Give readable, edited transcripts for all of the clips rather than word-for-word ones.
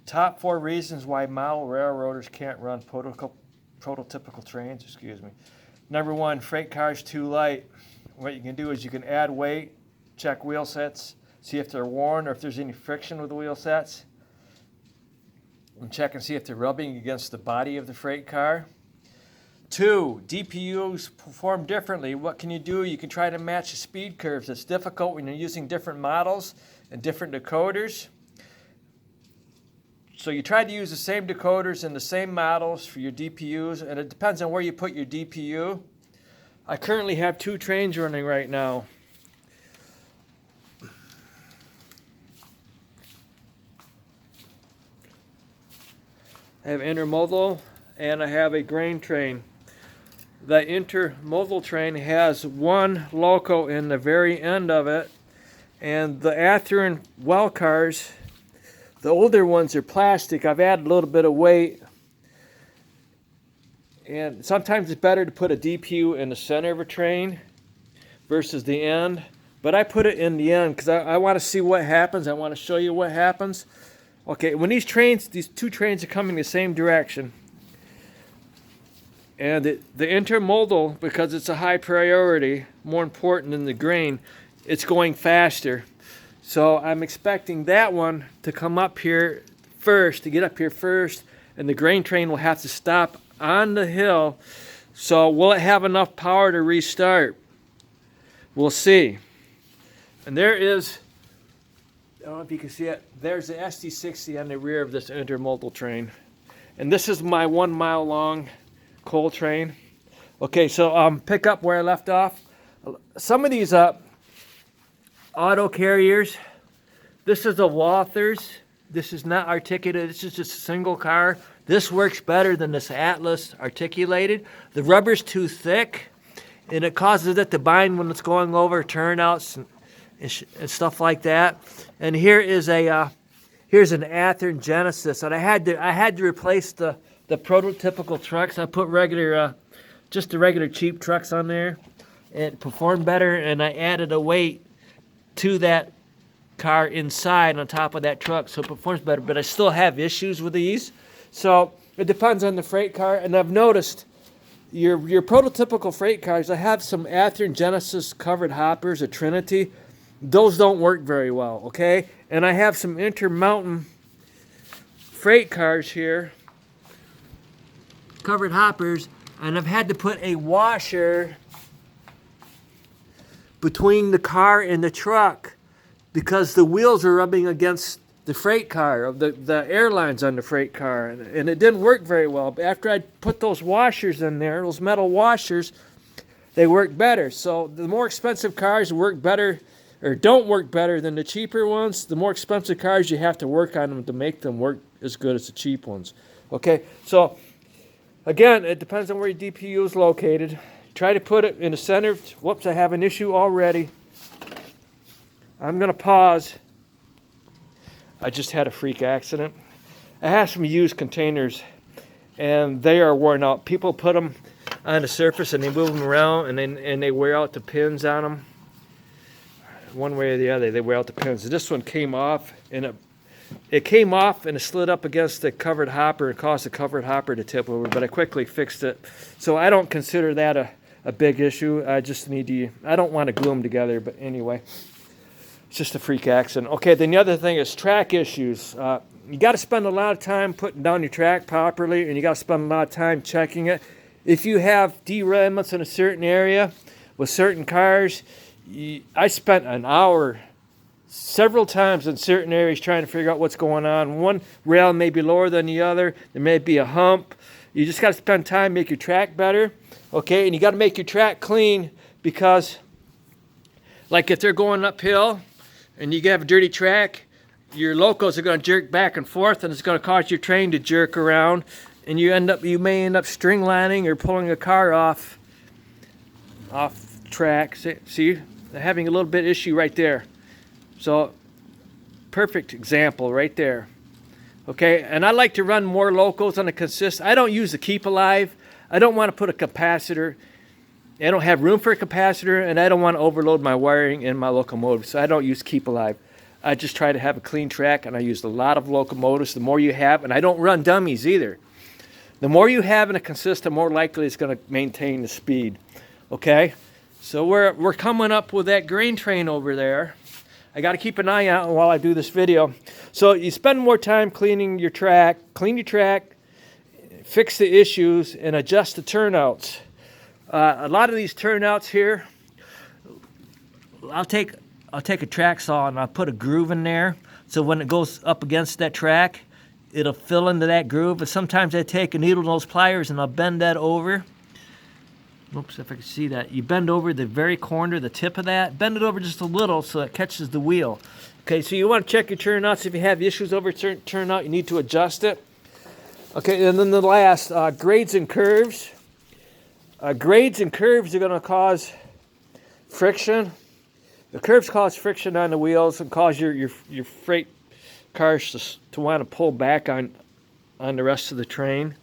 Top 4 reasons why model railroaders can't run prototypical trains. Excuse me. Number 1, freight cars too light. What you can do is you can add weight, check wheel sets, see if they're worn or if there's any friction with the wheel sets, and check and see if they're rubbing against the body of the freight car. 2, DPUs perform differently. What can you do? You can try to match the speed curves. It's difficult when you're using different models and different decoders. So you try to use the same decoders and the same models for your DPUs, and it depends on where you put your DPU. I currently have 2 trains running right now. I have intermodal and I have a grain train. The intermodal train has 1 loco in the very end of it, and the Athearn well cars, the older ones are plastic. I've added a little bit of weight, and sometimes it's better to put a DPU in the center of a train versus the end, but I put it in the end because I want to see what happens. I want to show you what happens. Okay, when these 2 trains are coming the same direction, and the intermodal, because it's a high priority, more important than the grain, it's going faster. So I'm expecting that one to come up here first, to get up here first, and the grain train will have to stop on the hill. So will it have enough power to restart? We'll see. And there is, I don't know if you can see it, there's the SD60 on the rear of this intermodal train. And this is my 1 mile long coal train. Okay, so pick up where I left off. Some of these auto carriers, this is a Walthers. This is not articulated. This is just a single car. This works better than this Atlas articulated. The rubber's too thick, and it causes it to bind when it's going over turnouts and stuff like that. And here is here's an Athearn Genesis, and I had to replace the prototypical trucks. I put just the regular cheap trucks on there. It performed better, and I added a weight to that car inside on top of that truck, so it performs better. But I still have issues with these. So it depends on the freight car. And I've noticed your prototypical freight cars, I have some Athearn Genesis covered hoppers, a Trinity. Those don't work very well, okay? And I have some Intermountain freight cars here, covered hoppers, and I've had to put a washer between the car and the truck because the wheels are rubbing against the freight car, of the airlines on the freight car, and it didn't work very well. But after I put those washers in there, those metal washers, they work better. So the more expensive cars work better, or don't work better than the cheaper ones. The more expensive cars, you have to work on them to make them work as good as the cheap ones. Okay, so again, it depends on where your DPU is located. Try to put it in the center. Whoops, I have an issue already. I'm going to pause. I just had a freak accident. I have some used containers, and they are worn out. People put them on the surface, and they move them around, and they wear out the pins on them. One way or the other, they wear out the pins. This one came off, and it came off, and it slid up against the covered hopper and caused the covered hopper to tip over, but I quickly fixed it. So I don't consider that a big issue. I just need to, I don't want to glue them together, but anyway, it's just a freak accident. Okay, then the other thing is track issues. You got to spend a lot of time putting down your track properly, and you got to spend a lot of time checking it. If you have derailments in a certain area with certain cars, I spent an hour several times in certain areas trying to figure out what's going on. One rail may be lower than the other. There may be a hump. You just got to spend time, make your track better. Okay, and you got to make your track clean because, like if they're going uphill and you have a dirty track, your locos are going to jerk back and forth, and it's going to cause your train to jerk around, and you may end up string lining or pulling a car off track. See, having a little bit issue right there. So, perfect example right there. Okay, and I like to run more locos on a consistent. I don't use the keep alive. I don't want to put a capacitor. I don't have room for a capacitor, and I don't want to overload my wiring in my locomotive, so I don't use keep alive. I just try to have a clean track, and I used a lot of locomotives. The more you have, and I don't run dummies either. The more you have in a consist, the more likely it's going to maintain the speed. Okay, so we're coming up with that grain train over there. I got to keep an eye out while I do this video. So you spend more time cleaning your track, clean your track, fix the issues, and adjust the turnouts. A lot of these turnouts here, I'll take a track saw and I'll put a groove in there, so when it goes up against that track, it'll fill into that groove. But sometimes I take a needle nose pliers and I'll bend that over. Oops, if I can see that. You bend over the very corner, the tip of that. Bend it over just a little so it catches the wheel. Okay, so you want to check your turnouts. If you have issues over turnout, you need to adjust it. Okay, and then the last, grades and curves. Grades and curves are going to cause friction. The curves cause friction on the wheels and cause your freight cars to want to pull back on the rest of the train.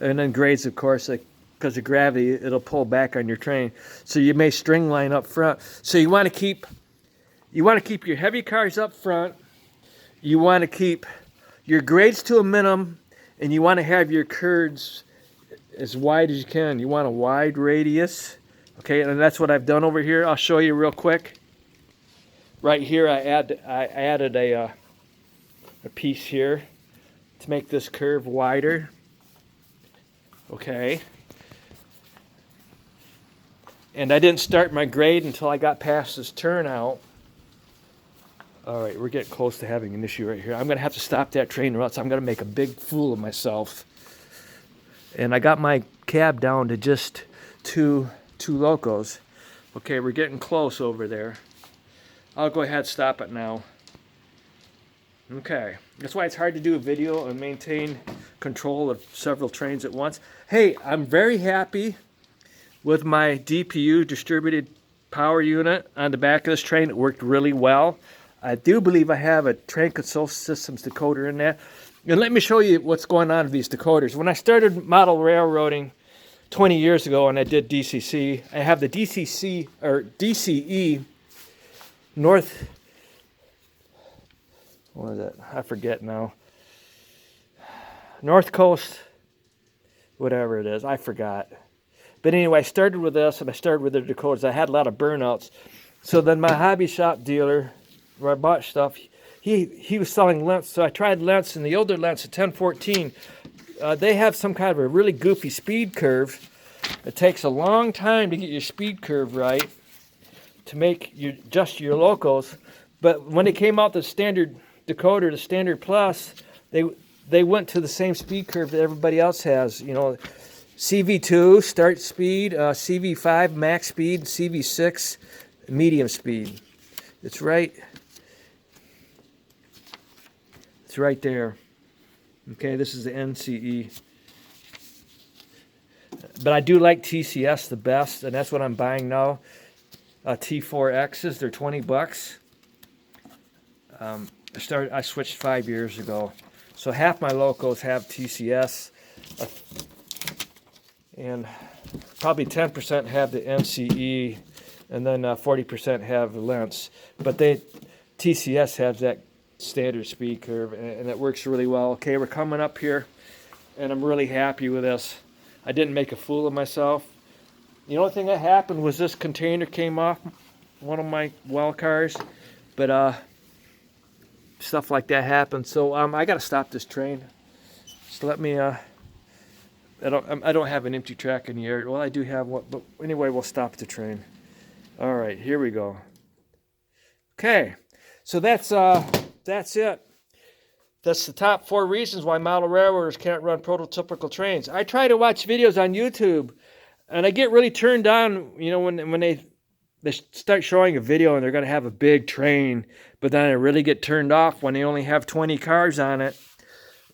And then grades, of course, because of gravity, it'll pull back on your train. So you may string line up front. So you want to keep your heavy cars up front. You want to keep your grades to a minimum, and you want to have your curves as wide as you can. You want a wide radius. Okay, and that's what I've done over here. I'll show you real quick. Right here, I added a piece here to make this curve wider. Okay. And I didn't start my grade until I got past this turnout. All right, we're getting close to having an issue right here. I'm going to have to stop that train or else I'm going to make a big fool of myself. And I got my cab down to just two locos. Okay, we're getting close over there. I'll go ahead and stop it now. Okay, that's why it's hard to do a video and maintain control of several trains at once. Hey, I'm very happy with my DPU, distributed power unit, on the back of this train. It worked really well. I do believe I have a train control systems decoder in there. And let me show you what's going on with these decoders. When I started model railroading 20 years ago and I did DCC, I have the DCC or DCE North, what is it? I forget now. North Coast, whatever it is, I forgot. But anyway, I started with this and I started with the decoders. I had a lot of burnouts. So then my hobby shop dealer, where I bought stuff, he was selling lengths. So I tried lengths, and the older lengths, at 1014, they have some kind of a really goofy speed curve. It takes a long time to get your speed curve right to make just your locos. But when it came out the standard decoder, the standard plus, they went to the same speed curve that everybody else has. You know, CV2 start speed, CV5 max speed, CV6 medium speed. It's right there. Okay, this is the NCE. But I do like TCS the best, and that's what I'm buying now. T4X's, they're $20. I switched 5 years ago. So half my locos have TCS, and probably 10% have the NCE, and then 40% have the lengths. But TCS has that standard speed curve, and it works really well. Okay, we're coming up here, and I'm really happy with this. I didn't make a fool of myself. The only thing that happened was this container came off one of my well cars, but stuff like that happened. So I got to stop this train. Just let me. I don't have an empty track in the area. Well, I do have one, but anyway, we'll stop the train. All right, here we go. Okay, so that's it. That's the top 4 reasons why model railroaders can't run prototypical trains. I try to watch videos on YouTube, and I get really turned on, you know, when they start showing a video and they're going to have a big train, but then I really get turned off when they only have 20 cars on it.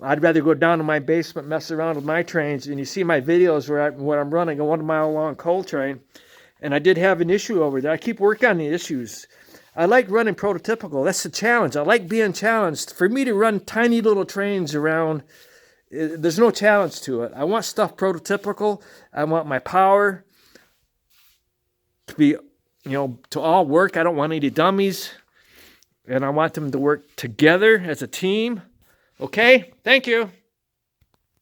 I'd rather go down to my basement, mess around with my trains, and you see my videos where I'm running a 1 mile long coal train, and I did have an issue over there. I keep working on the issues. I like running prototypical. That's the challenge. I like being challenged. For me to run tiny little trains around, there's no challenge to it. I want stuff prototypical. I want my power to be, you know, to all work. I don't want any dummies. and I want them to work together as a team. Okay, thank you.